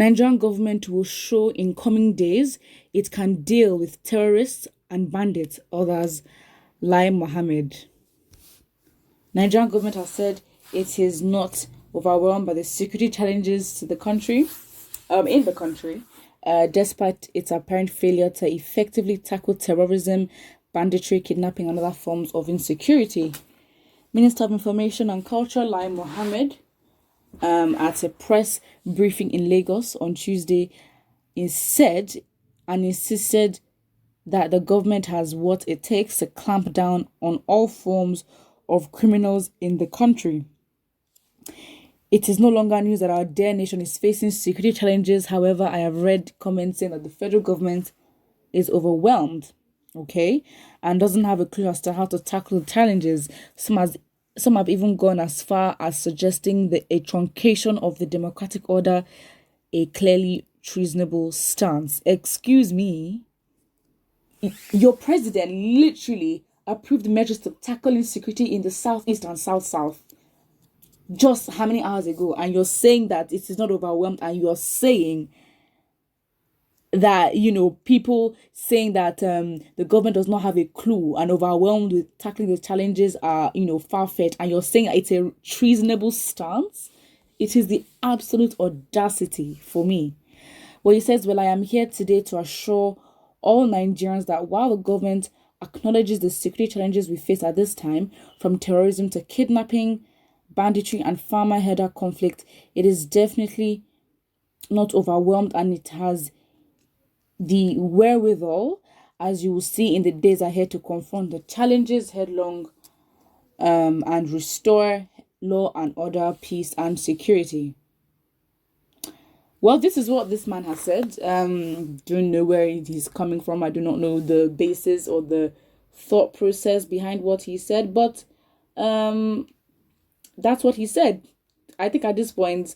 Nigerian government will show in coming days it can deal with terrorists and bandits, others LAI Mohammed. Nigerian government has said it is not overwhelmed by the security challenges to the country, in the country, despite its apparent failure to effectively tackle terrorism, banditry, kidnapping, and other forms of insecurity. Minister of Information and Culture LAI Mohammed, at a press briefing in Lagos on Tuesday, insisted that the government has what it takes to clamp down on all forms of criminals in the country. It is no longer news that our dear nation is facing security challenges. However, I have read comments saying that the federal government is overwhelmed, okay, and doesn't have a clue as to how to tackle the challenges. Some have even gone as far as suggesting a truncation of the democratic order, a clearly treasonable stance. Excuse me, your president literally approved measures to tackle insecurity in the southeast and south just how many hours ago, and you're saying that it is not overwhelmed, and you're saying that, people saying that the government does not have a clue and overwhelmed with tackling the challenges are, far-fetched, and you're saying that it's a treasonable stance. It is the absolute audacity for me. Well, he says, I am here today to assure all Nigerians that while the government acknowledges the security challenges we face at this time, from terrorism to kidnapping, banditry, and farmer-herder conflict, it is definitely not overwhelmed, and it has the wherewithal, as you will see in the days ahead, to confront the challenges headlong and restore law and order, peace and security. Well, this is what this man has said. Don't know where he's coming from. I do not know the basis or the thought process behind what he said, but that's what he said. I think at this point,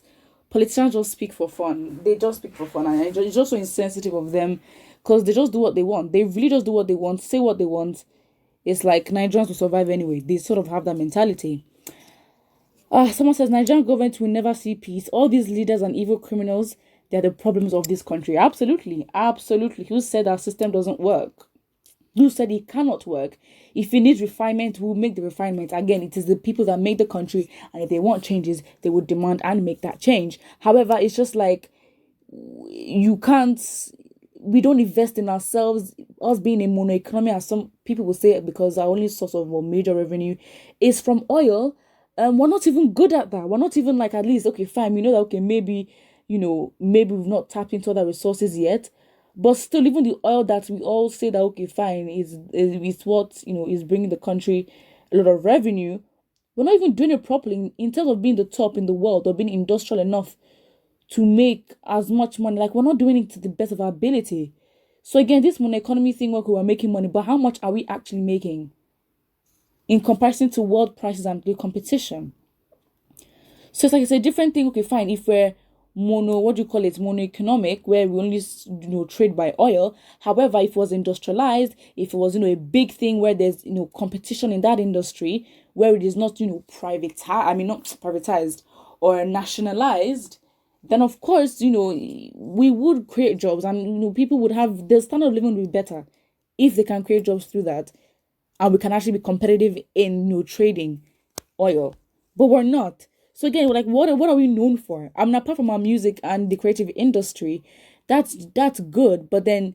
politicians just speak for fun. They just speak for fun, and it's just so insensitive of them, because they just do what they want. They really just do what they want, say what they want. It's like Nigerians will survive anyway. They sort of have that mentality. Someone says Nigerian government will never see peace. All these leaders and evil criminals, they're the problems of this country. Absolutely. Who said our system doesn't work? Who said it cannot work? If it needs refinement, we'll make the refinement. Again, it is the people that make the country, and if they want changes, they would demand and make that change. However, it's just like, we don't invest in ourselves. Us being a mono economy, as some people will say, because our only source of major revenue is from oil. We're not even good at that. We're not even like, at least, okay, fine, we know that, okay, maybe we've not tapped into other resources yet. But still, even the oil that we all say that, okay, fine, is what, is bringing the country a lot of revenue. We're not even doing it properly in terms of being the top in the world or being industrial enough to make as much money. Like, we're not doing it to the best of our ability. So again, this mono economy thing, okay, we're making money, but how much are we actually making in comparison to world prices and the competition? So it's like, it's a different thing. Okay, fine, if we're mono-economic, where we only trade by oil. However, if it was industrialized, if it was a big thing where there's competition in that industry, where it is not not privatized or nationalized, then of course we would create jobs, and people would have, the standard of living would be better if they can create jobs through that, and we can actually be competitive in trading oil. But we're not. So again, like, what are we known for? Apart from our music and the creative industry, that's good. But then,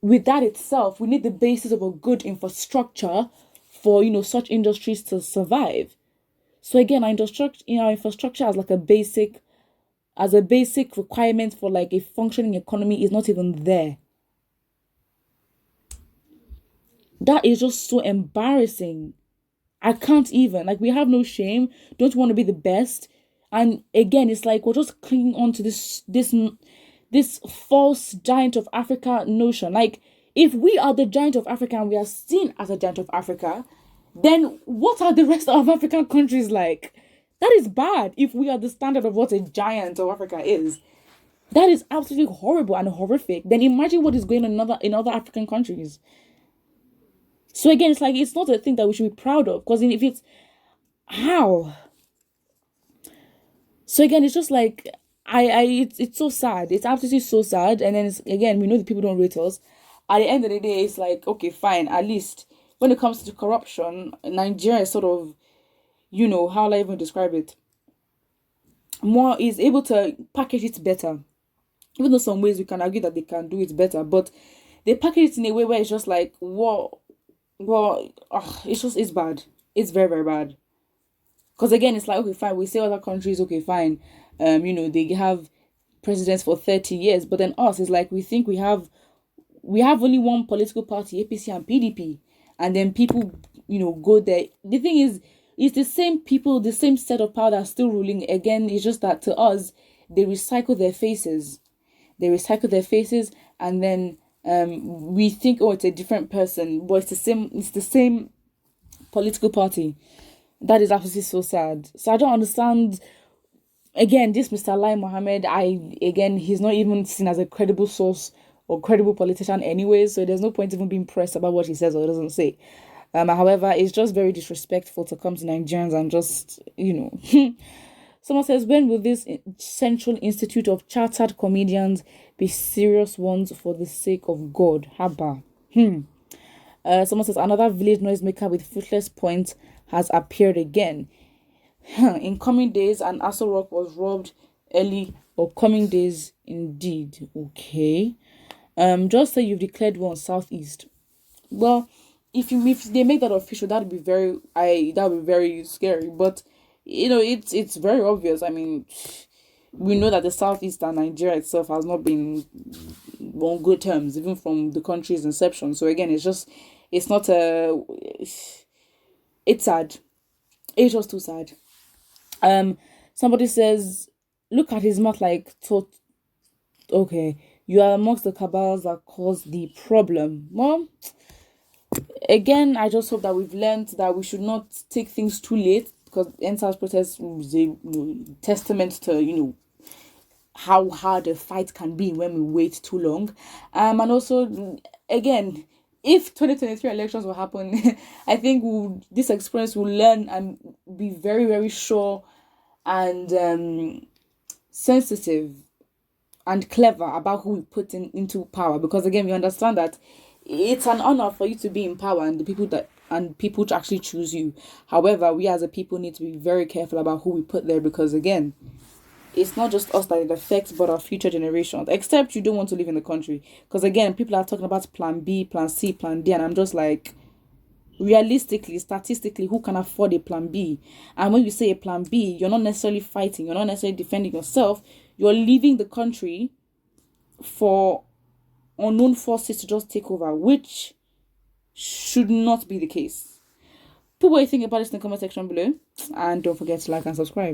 with that itself, we need the basis of a good infrastructure for such industries to survive. So again, our infrastructure as a basic requirement for like a functioning economy is not even there. That is just so embarrassing. I can't even, we have no shame, don't want to be the best. And again, it's like, we're just clinging on to this false giant of Africa notion. Like, if we are the giant of Africa and we are seen as a giant of Africa, then what are the rest of African countries like? That is bad if we are the standard of what a giant of Africa is. That is absolutely horrible and horrific. Then imagine what is going on in other African countries. So again, it's like, it's not a thing that we should be proud of, because if it's how. So again, it's just like, it's so sad. It's absolutely so sad. And then again, we know the people don't rate us. At the end of the day, it's like, okay, fine. At least when it comes to corruption, Nigeria is sort of, how will I even describe it? More is able to package it better. Even though some ways we can argue that they can do it better, but they package it in a way where it's just like, it's bad. It's very, very bad. Because again, it's like, okay, fine, we say other countries, okay, fine, they have presidents for 30 years, but then us is like, we think we have only one political party, APC and PDP, and then people, go there. The thing is, it's the same people, the same set of power that's still ruling. Again, it's just that to us, they recycle their faces. And then we think, oh, it's a different person, but it's the same political party. That is absolutely so sad. So I don't understand. Again, this Mr. LAI Mohammed, he's not even seen as a credible source or credible politician anyway, so there's no point even being pressed about what he says or doesn't say. However, it's just very disrespectful to come to Nigerians and just, Someone says, when will this Central Institute of Chartered Comedians be serious ones for the sake of God? Haba. Someone says, another village noisemaker with fruitless points has appeared again. In coming days, an Aso Rock was robbed early, or coming days indeed. Okay. Just say you've declared war on Southeast. Well, if they make that official, that would be very scary. But it's very obvious. I mean, we know that the Southeast and Nigeria itself has not been on good terms, even from the country's inception. So again, it's not it's sad. It's just too sad. Somebody says, look at his mouth like thought. Okay, you are amongst the cabals that caused the problem. Well, again, I just hope that we've learned that we should not take things too late, because NSAS protest is a testament to how hard a fight can be when we wait too long. And also, again, if 2023 elections will happen, I think this experience will learn and be very, very sure and sensitive and clever about who we put into power. Because again, we understand that it's an honor for you to be in power and people to actually choose you. However, we as a people need to be very careful about who we put there, because again, it's not just us that it affects, but our future generations. Except you don't want to live in the country. Because again, people are talking about plan B, plan C, plan D, and I'm just like, realistically, statistically, who can afford a plan B? And when you say a plan B, you're not necessarily fighting, you're not necessarily defending yourself, you're leaving the country for unknown forces to just take over, which should not be the case. Put what you think about this in the comment section below, and don't forget to like and subscribe.